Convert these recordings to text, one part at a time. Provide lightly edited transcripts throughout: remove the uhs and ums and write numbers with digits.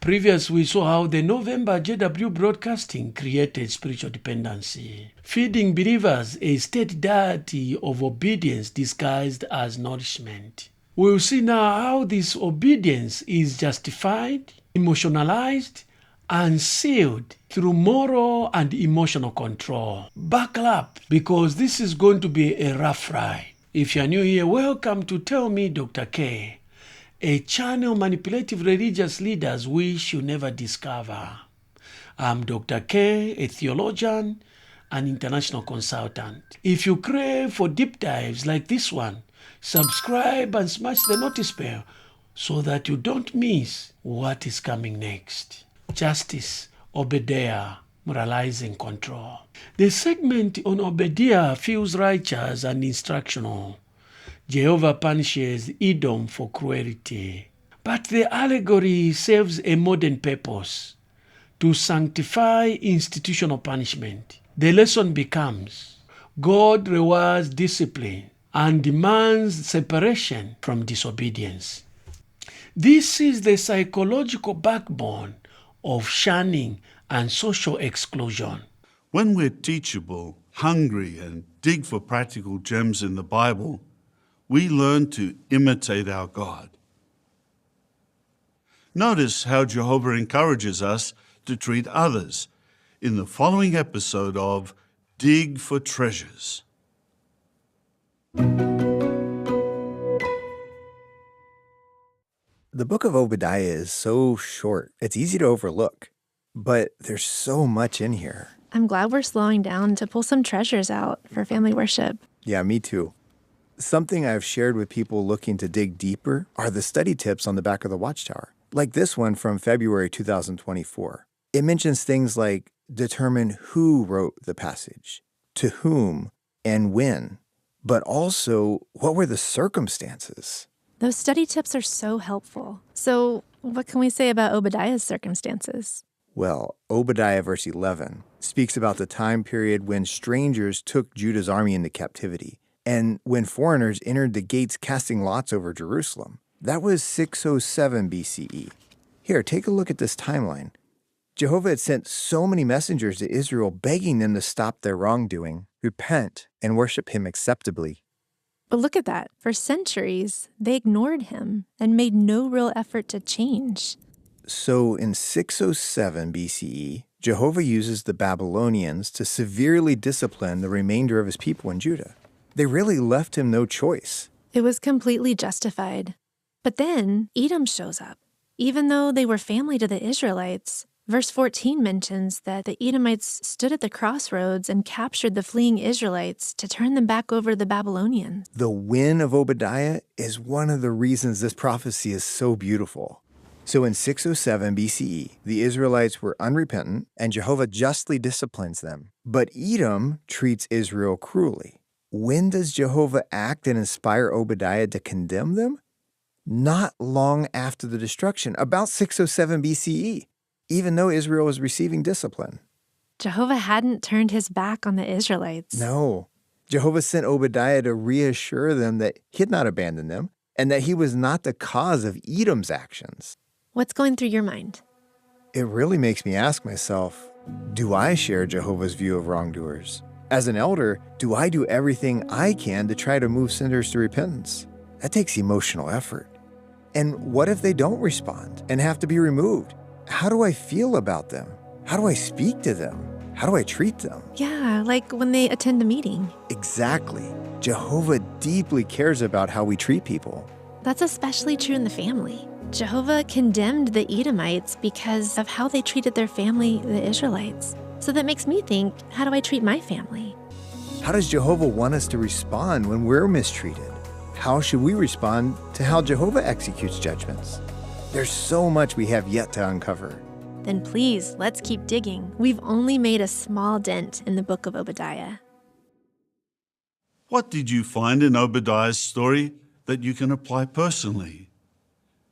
Previous, we saw how the November JW broadcasting created spiritual dependency, feeding believers a steady diet of obedience disguised as nourishment. We'll see now how this obedience is justified, emotionalized, and sealed through moral and emotional control. Buckle up, because this is going to be a rough ride. If you're new here, welcome to Tell Me Dr. K, a channel manipulative religious leaders wish you never discover. I'm Dr. K, a theologian and international consultant. If you crave for deep dives like this one, subscribe and smash the notice bell so that you don't miss what is coming next. Justice, Obadiah, moralizing control. The segment on Obadiah feels righteous and instructional. Jehovah punishes Edom for cruelty. But the allegory serves a modern purpose, to sanctify institutional punishment. The lesson becomes, God rewards discipline and demands separation from disobedience. This is the psychological backbone of shunning and social exclusion. When we're teachable, hungry, and dig for practical gems in the Bible, we learn to imitate our God. Notice how Jehovah encourages us to treat others in the following episode of Dig for Treasures. The book of Obadiah is so short, it's easy to overlook, but there's so much in here. I'm glad we're slowing down to pull some treasures out for family worship. Yeah, me too. Something I've shared with people looking to dig deeper are the study tips on the back of the Watchtower, like this one from February 2024. It mentions things like determine who wrote the passage, to whom, and when, but also what were the circumstances. Those study tips are so helpful. So what can we say about Obadiah's circumstances? Well, Obadiah verse 11 speaks about the time period when strangers took Judah's army into captivity, and when foreigners entered the gates casting lots over Jerusalem. That was 607 BCE. Here, take a look at this timeline. Jehovah had sent so many messengers to Israel begging them to stop their wrongdoing, repent, and worship him acceptably. But look at that. For centuries, they ignored him and made no real effort to change. So in 607 BCE, Jehovah uses the Babylonians to severely discipline the remainder of his people in Judah. They really left him no choice. It was completely justified. But then Edom shows up. Even though they were family to the Israelites, verse 14 mentions that the Edomites stood at the crossroads and captured the fleeing Israelites to turn them back over to the Babylonians. The win of Obadiah is one of the reasons this prophecy is so beautiful. So in 607 BCE, the Israelites were unrepentant, and Jehovah justly disciplines them. But Edom treats Israel cruelly. When does Jehovah act and inspire Obadiah to condemn them? Not long after the destruction, about 607 BCE, even though Israel was receiving discipline. Jehovah hadn't turned his back on the Israelites. No. Jehovah sent Obadiah to reassure them that he had not abandoned them and that he was not the cause of Edom's actions. What's going through your mind? It really makes me ask myself, do I share Jehovah's view of wrongdoers? As an elder, do I do everything I can to try to move sinners to repentance? That takes emotional effort. And what if they don't respond and have to be removed? How do I feel about them? How do I speak to them? How do I treat them? Yeah, like when they attend a meeting. Exactly. Jehovah deeply cares about how we treat people. That's especially true in the family. Jehovah condemned the Edomites because of how they treated their family, the Israelites. So that makes me think, how do I treat my family? How does Jehovah want us to respond when we're mistreated? How should we respond to how Jehovah executes judgments? There's so much we have yet to uncover. Then please, let's keep digging. We've only made a small dent in the book of Obadiah. What did you find in Obadiah's story that you can apply personally?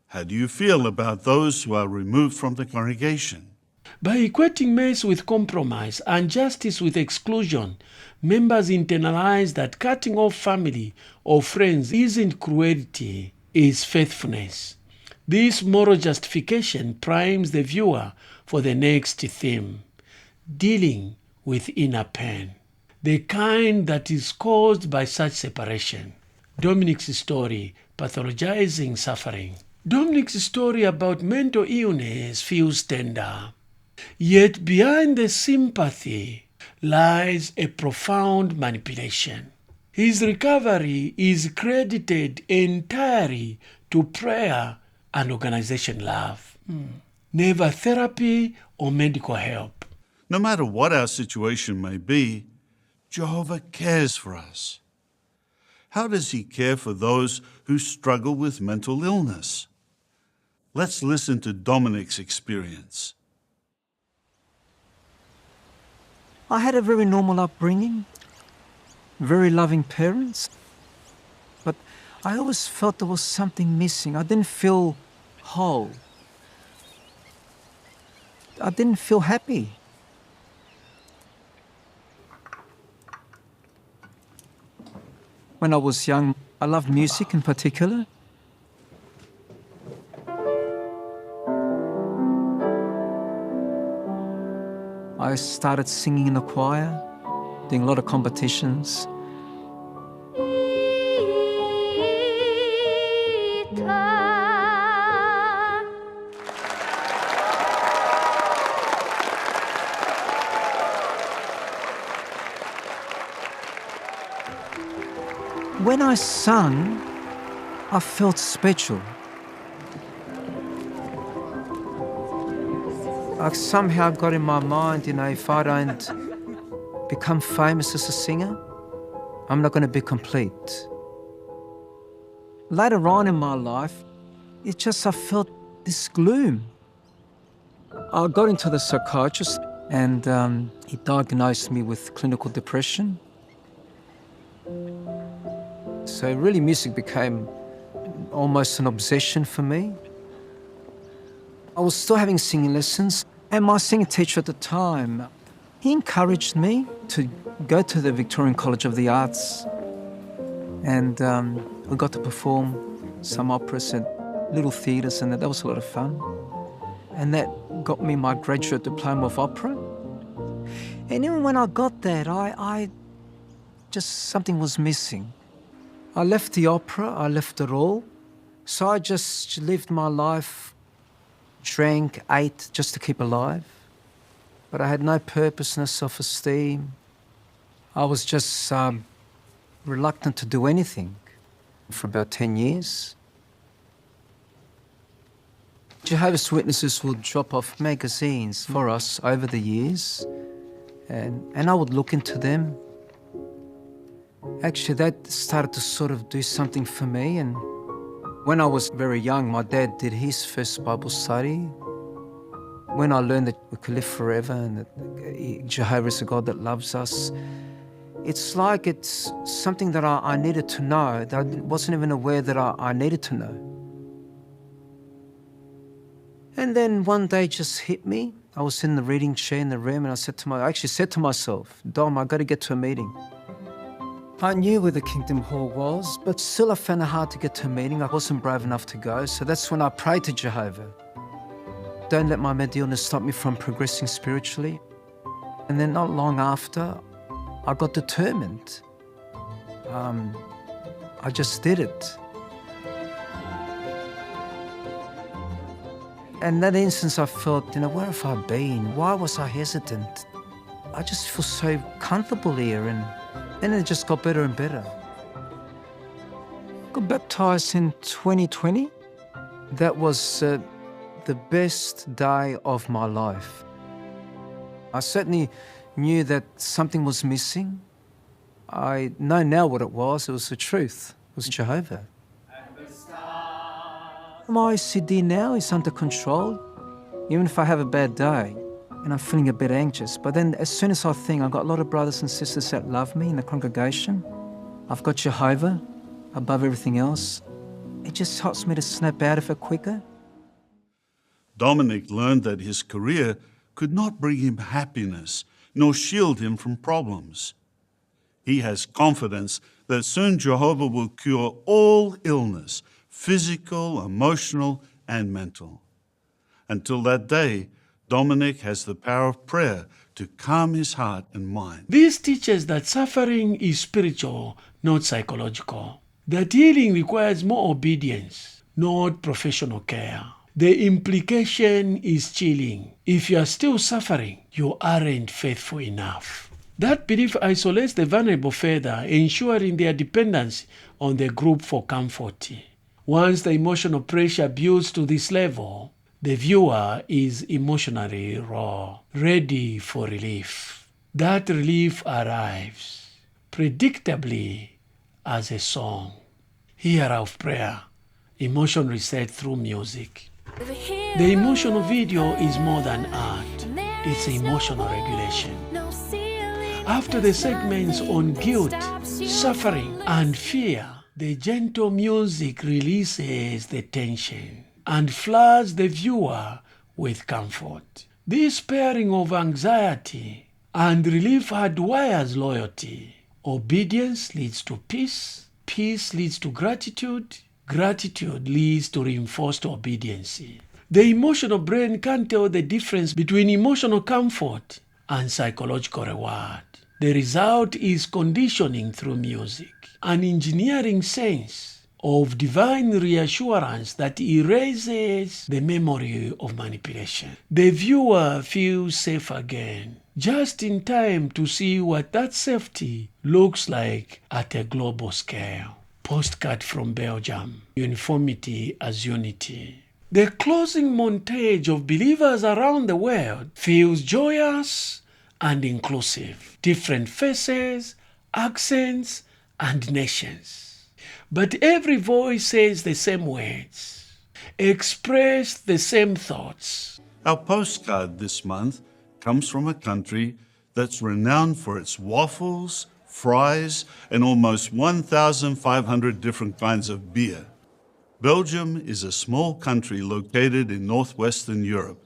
How do you feel about those who are removed from the congregation? By equating mess with compromise and justice with exclusion, members internalize that cutting off family or friends isn't cruelty, it's faithfulness. This moral justification primes the viewer for the next theme, dealing with inner pain, the kind that is caused by such separation. Dominic's story, Pathologizing Suffering. Dominic's story about mental illness feels tender, yet behind the sympathy lies a profound manipulation. His recovery is credited entirely to prayer and organization love, never therapy or medical help. No matter what our situation may be, Jehovah cares for us. How does he care for those who struggle with mental illness? Let's listen to Dominic's experience. I had a very normal upbringing, very loving parents, but I always felt there was something missing. I didn't feel whole. I didn't feel happy. When I was young, I loved music in particular. I started singing in the choir, doing a lot of competitions. When I sung, I felt special. I somehow got in my mind, if I don't become famous as a singer, I'm not going to be complete. Later on in my life, I felt this gloom. I got into the psychiatrist and he diagnosed me with clinical depression. So really music became almost an obsession for me. I was still having singing lessons, and my singing teacher at the time, he encouraged me to go to the Victorian College of the Arts, and we got to perform some operas at little theatres, and that was a lot of fun. And that got me my graduate diploma of opera. And even when I got that, I just, something was missing. I left the opera, I left it all, so I just lived my life, drank, ate, just to keep alive. But I had no purpose, no self-esteem. I was just reluctant to do anything for about 10 years. Jehovah's Witnesses would drop off magazines for us over the years, and I would look into them. Actually, that started to sort of do something for me, and when I was very young, my dad did his first Bible study. When I learned that we could live forever and that Jehovah is a God that loves us, it's like it's something that I needed to know, that I wasn't even aware that I needed to know. And then one day just hit me. I was in the reading chair in the room and I actually said to myself, Dom, I've got to get to a meeting. I knew where the Kingdom Hall was, but still I found it hard to get to a meeting. I wasn't brave enough to go, so that's when I prayed to Jehovah. Don't let my mental illness stop me from progressing spiritually. And then not long after, I got determined. I just did it. And that instance I felt, where have I been? Why was I hesitant? I just feel so comfortable here, and then it just got better and better. Got baptized in 2020. That was the best day of my life. I certainly knew that something was missing. I know now what it was. It was the truth. It was Jehovah. My OCD now is under control, even if I have a bad day and I'm feeling a bit anxious. But then as soon as I think I've got a lot of brothers and sisters that love me in the congregation, I've got Jehovah above everything else, it just helps me to snap out of it quicker. Dominic learned that his career could not bring him happiness nor shield him from problems. He has confidence that soon Jehovah will cure all illness, physical, emotional, and mental. Until that day, Dominic has the power of prayer to calm his heart and mind. This teaches that suffering is spiritual, not psychological. That healing requires more obedience, not professional care. The implication is chilling. If you are still suffering, you aren't faithful enough. That belief isolates the vulnerable further, ensuring their dependency on the group for comfort. Once the emotional pressure builds to this level, the viewer is emotionally raw, ready for relief. That relief arrives, predictably, as a song. Here of prayer, emotion reset through music. The emotional video is more than art, it's emotional regulation. After the segments on guilt, suffering, and fear, the gentle music releases the tension and floods the viewer with comfort. This pairing of anxiety and relief hardwires loyalty. Obedience leads to peace, peace leads to gratitude, gratitude leads to reinforced obedience. The emotional brain can't tell the difference between emotional comfort and psychological reward. The result is conditioning through music, an engineering sense of divine reassurance that erases the memory of manipulation. The viewer feels safe again, just in time to see what that safety looks like at a global scale. Postcard from Belgium, Uniformity as Unity. The closing montage of believers around the world feels joyous and inclusive. Different faces, accents, and nations. But every voice says the same words, express the same thoughts. Our postcard this month comes from a country that's renowned for its waffles, fries, and almost 1,500 different kinds of beer. Belgium is a small country located in northwestern Europe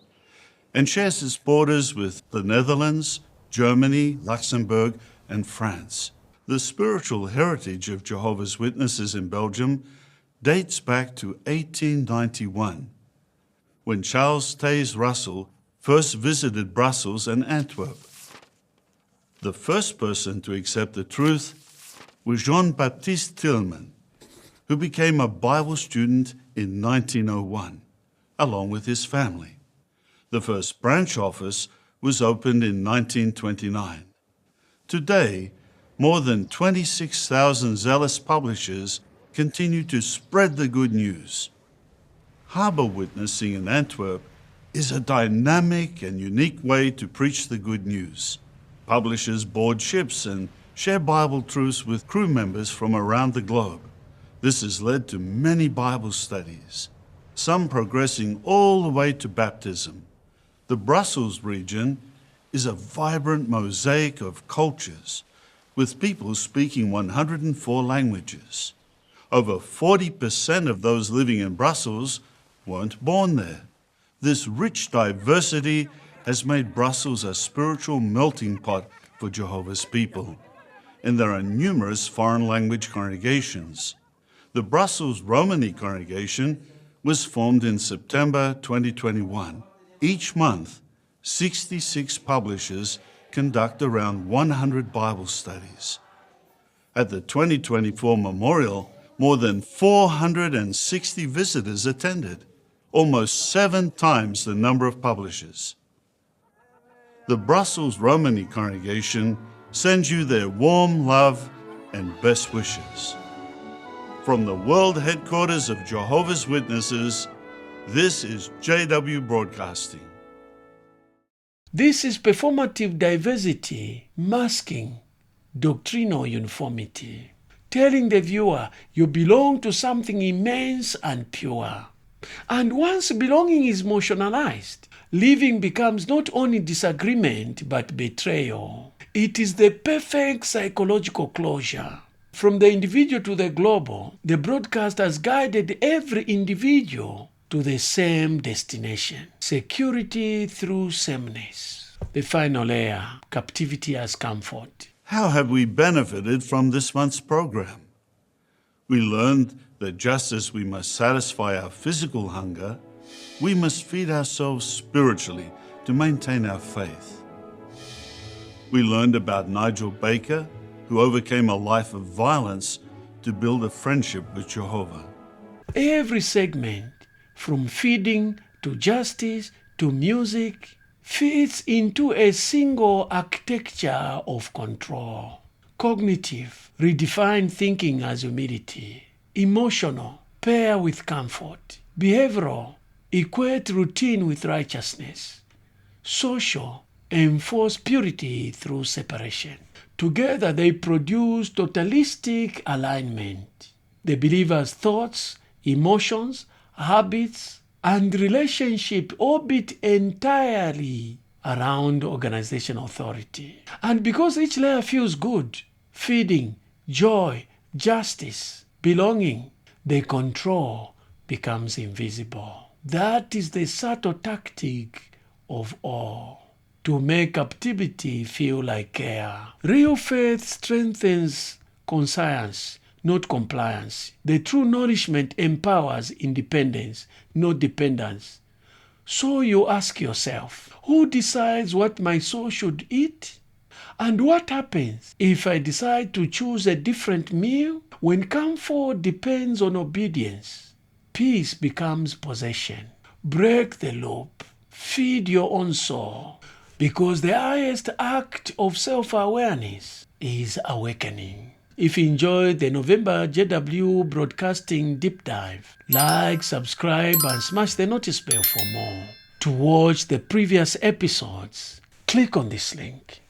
and shares its borders with the Netherlands, Germany, Luxembourg, and France. The spiritual heritage of Jehovah's Witnesses in Belgium dates back to 1891, when Charles Taze Russell first visited Brussels and Antwerp. The first person to accept the truth was Jean-Baptiste Tillman, who became a Bible student in 1901, along with his family. The first branch office was opened in 1929. Today, more than 26,000 zealous publishers continue to spread the good news. Harbour witnessing in Antwerp is a dynamic and unique way to preach the good news. Publishers board ships and share Bible truths with crew members from around the globe. This has led to many Bible studies, some progressing all the way to baptism. The Brussels region is a vibrant mosaic of cultures, with people speaking 104 languages. Over 40% of those living in Brussels weren't born there. This rich diversity has made Brussels a spiritual melting pot for Jehovah's people, and there are numerous foreign language congregations. The Brussels Romani congregation was formed in September 2021. Each month, 66 publishers conduct around 100 Bible studies. At the 2024 memorial, more than 460 visitors attended, almost 7 times the number of publishers. The Brussels Romani congregation sends you their warm love and best wishes. From the world headquarters of Jehovah's Witnesses, this is JW Broadcasting. This is performative diversity masking doctrinal uniformity, telling the viewer you belong to something immense and pure. And once belonging is emotionalized, living becomes not only disagreement but betrayal. It is the perfect psychological closure. From the individual to the global, the broadcast has guided every individual to the same destination. Security through sameness. The final layer, captivity as comfort. How have we benefited from this month's program? We learned that just as we must satisfy our physical hunger, We must feed ourselves spiritually to maintain our faith. We learned about Nigel Baker, who overcame a life of violence to build a friendship with Jehovah. Every segment, from feeding to justice to music, fits into a single architecture of control. Cognitive, redefine thinking as humility. Emotional, pair with comfort. Behavioral, equate routine with righteousness. Social, enforce purity through separation. Together they produce totalistic alignment. The believer's thoughts, emotions, habits, and relationship orbit entirely around organizational authority. And because each layer feels good, feeding, joy, justice, belonging, the control becomes invisible. That is the subtle tactic of all, to make captivity feel like care. Real faith strengthens conscience, not compliance. The true nourishment empowers independence, not dependence. So you ask yourself, who decides what my soul should eat? And what happens if I decide to choose a different meal? When comfort depends on obedience, peace becomes possession. Break the loop. Feed your own soul. Because the highest act of self-awareness is awakening. If you enjoyed the November JW Broadcasting Deep Dive, like, subscribe, and smash the notice bell for more. To watch the previous episodes, click on this link.